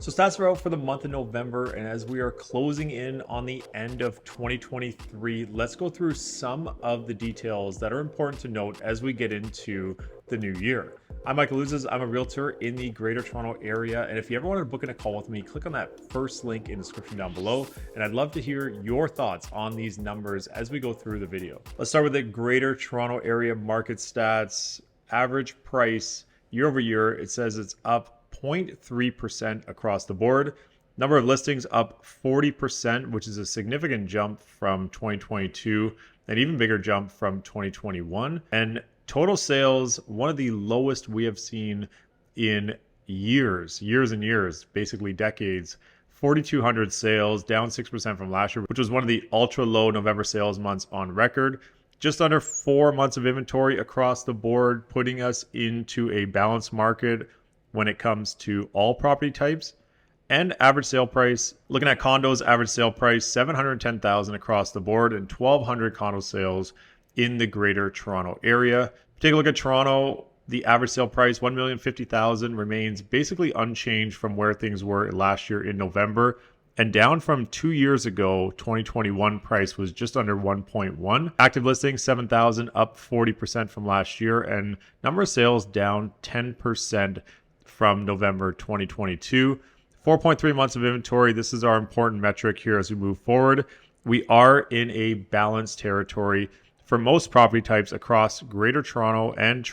So stats are out for the month of November, and as we are closing in on the end of 2023, let's go through some of the details that are important to note as we get into the new year. I'm Michael Ouzas. I'm a realtor in the Greater Toronto area, and if you ever wanted to book in a call with me, click on that first link in the description down below, and I'd love to hear your thoughts on these numbers as we go through the video. Let's start with the Greater Toronto area market stats. Average price year over year, it says it's up 0.3% across the board. Number of listings up 40%, which is a significant jump from 2022, an even bigger jump from 2021. And total sales, one of the lowest we have seen in years and years, basically decades. 4,200 sales, down 6% from last year, which was one of the ultra low November sales months on record. Just under 4 months of inventory across the board, putting us into a balanced market when it comes to all property types. And average sale price, looking at condos, average sale price $710,000 across the board, and 1,200 condo sales in the Greater Toronto area. Take a look at Toronto. The average sale price $1,050,000 remains basically unchanged from where things were last year in November, and down from 2 years ago. 2021 price was just under 1.1. Active listings 7,000, up 40% from last year, and number of sales down 10% from November 2022. 4.3 months of inventory. This is our important metric here as we move forward. We are in a balanced territory for most property types across Greater Toronto, and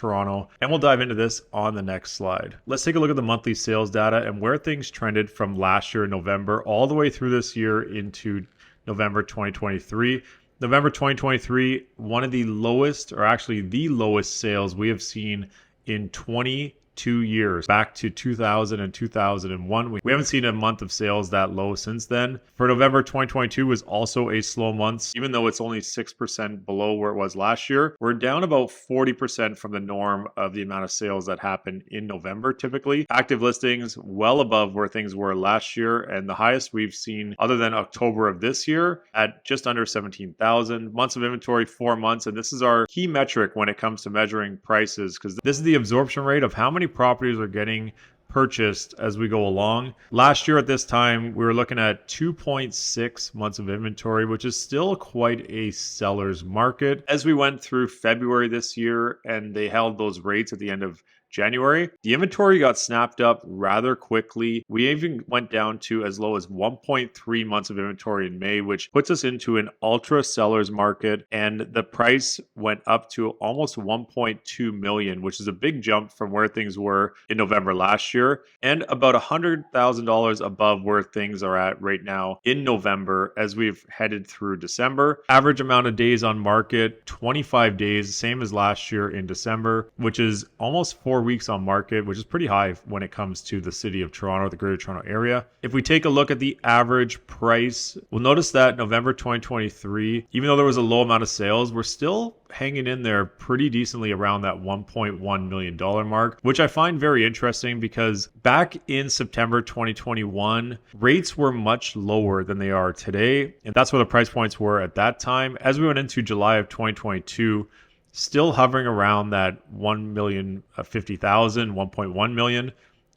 we'll dive into this on the next slide. Let's take a look at the monthly sales data and where things trended from last year in November all the way through this year into November 2023. November 2023, one of the lowest, or actually the lowest sales we have seen in 22 years, back to 2000 and 2001. We haven't seen a month of sales that low since then. For November 2022 was also a slow month, even though it's only 6% below where it was last year. We're down about 40% from the norm of the amount of sales that happen in November typically. Active listings well above where things were last year, and the highest we've seen other than October of this year at just under 17,000. Months of inventory, 4 months, and this is our key metric when it comes to measuring prices, because this is the absorption rate of how many properties are getting purchased as we go along. Last year at this time, we were looking at 2.6 months of inventory, which is still quite a seller's market. As we went through February this year and they held those rates at the end of January, the inventory got snapped up rather quickly. We even went down to as low as 1.3 months of inventory in May, which puts us into an ultra seller's market. And the price went up to almost 1.2 million, which is a big jump from where things were in November last year, and about $100,000 above where things are at right now in November as we've headed through December. Average amount of days on market, 25 days, same as last year in December, which is almost 4 weeks on market, which is pretty high when it comes to the city of Toronto, the Greater Toronto area. If we take a look at the average price, we'll notice that November 2023, even though there was a low amount of sales, we're still hanging in there pretty decently around that $1.1 million mark, which I find very interesting because back in September 2021, rates were much lower than they are today. And that's where the price points were at that time. As we went into July of 2022, still hovering around that 1,050,000, 1.1 million,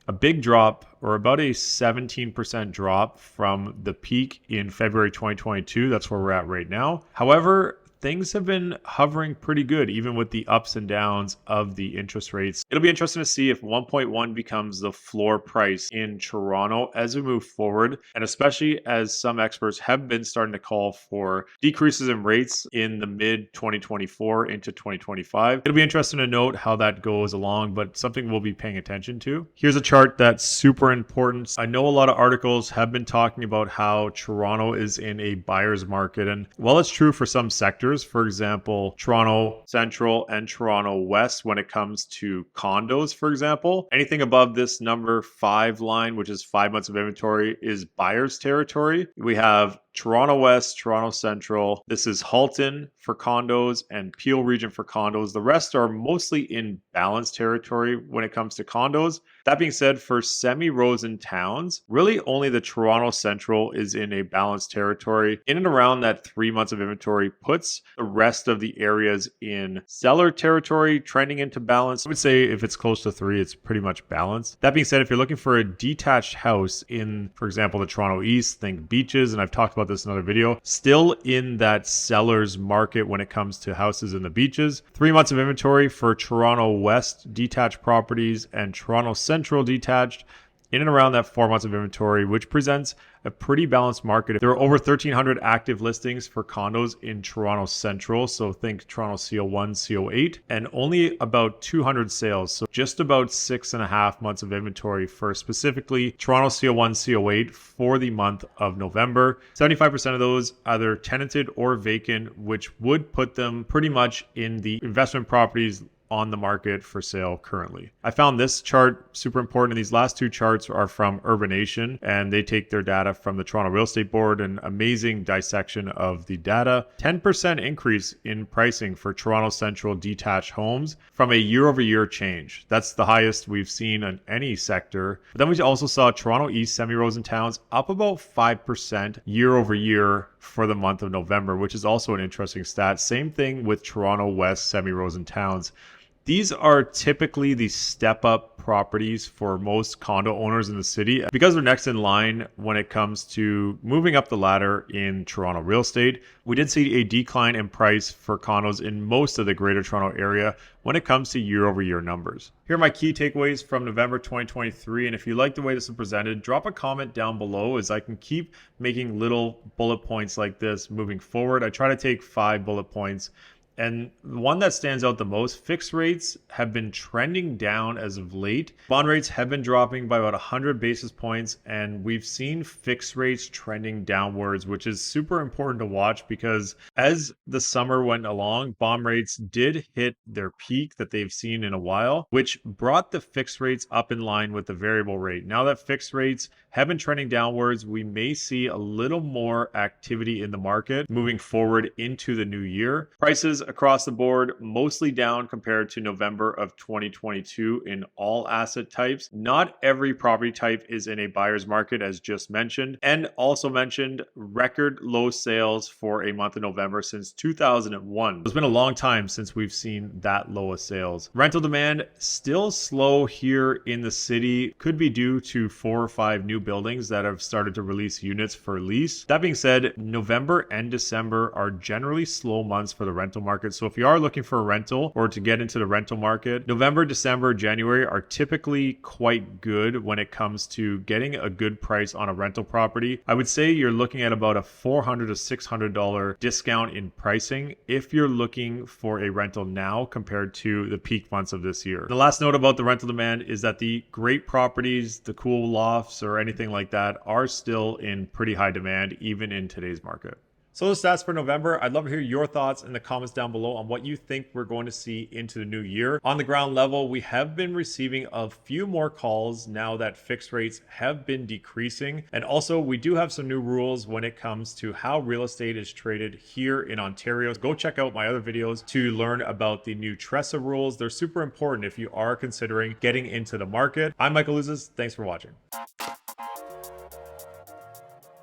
a big drop, or about a 17% drop from the peak in February 2022. That's where we're at right now. However, things have been hovering pretty good, even with the ups and downs of the interest rates. It'll be interesting to see if 1.1 becomes the floor price in Toronto as we move forward, and especially as some experts have been starting to call for decreases in rates in the mid 2024 into 2025. It'll be interesting to note how that goes along, but something we'll be paying attention to. Here's a chart that's super important. I know a lot of articles have been talking about how Toronto is in a buyer's market, and while it's true for some sectors, for example, Toronto Central and Toronto West, when it comes to condos, for example, anything above this number 5 line, which is 5 months of inventory, is buyer's territory. We have Toronto West, Toronto Central. This is Halton for condos and Peel region for condos. The rest are mostly in balanced territory when it comes to condos. That being said, for semi-rows and towns, really only the Toronto Central is in a balanced territory. In and around that 3 months of inventory puts the rest of the areas in seller territory, trending into balance. I would say if it's close to 3, it's pretty much balanced. That being said, if you're looking for a detached house in, for example, the Toronto East, think beaches, and I've talked about this in another video, still in that seller's market when it comes to houses in the beaches. 3 months of inventory for Toronto West detached properties and Toronto Central detached, in and around that 4 months of inventory, which presents a pretty balanced market. There are over 1,300 active listings for condos in Toronto Central, so think Toronto CO1, CO8, and only about 200 sales, so just about 6.5 months of inventory for specifically Toronto CO1, CO8 for the month of November. 75% of those either tenanted or vacant, which would put them pretty much in the investment properties on the market for sale currently. I found this chart super important, and these last two charts are from Urbanation, and they take their data from the Toronto Real Estate Board, an amazing dissection of the data. 10% increase in pricing for Toronto Central detached homes from a year-over-year change. That's the highest we've seen in any sector. But then we also saw Toronto East semi-rows and towns up about 5% year-over-year for the month of November, which is also an interesting stat. Same thing with Toronto West semi-rows and towns. These are typically the step-up properties for most condo owners in the city because they're next in line when it comes to moving up the ladder in Toronto real estate. We did see a decline in price for condos in most of the Greater Toronto Area when it comes to year-over-year numbers. Here are my key takeaways from November 2023, and if you like the way this is presented, drop a comment down below as I can keep making little bullet points like this moving forward. I try to take 5 bullet points. And the one that stands out the most, fixed rates have been trending down as of late. Bond rates have been dropping by about 100 basis points, and we've seen fixed rates trending downwards, which is super important to watch because as the summer went along, bond rates did hit their peak that they've seen in a while, which brought the fixed rates up in line with the variable rate. Now that fixed rates have been trending downwards, we may see a little more activity in the market moving forward into the new year. Prices across the board mostly down compared to November of 2022 in all asset types. Not every property type is in a buyer's market, as just mentioned, and also mentioned record low sales for a month of November since 2001. It's been a long time since we've seen that low of sales. Rental demand still slow here in the city, could be due to 4 or 5 new buildings that have started to release units for lease. That being said, November and December are generally slow months for the rental market. So if you are looking for a rental or to get into the rental market, November, December, January are typically quite good when it comes to getting a good price on a rental property. I would say you're looking at about a $400 to $600 discount in pricing if you're looking for a rental now compared to the peak months of this year. The last note about the rental demand is that the great properties, the cool lofts or anything like that are still in pretty high demand even in today's market. So the stats for November, I'd love to hear your thoughts in the comments down below on what you think we're going to see into the new year. On the ground level, we have been receiving a few more calls now that fixed rates have been decreasing. And also we do have some new rules when it comes to how real estate is traded here in Ontario. Go check out my other videos to learn about the new TRREB rules. They're super important if you are considering getting into the market. I'm Michael Ouzas. Thanks for watching.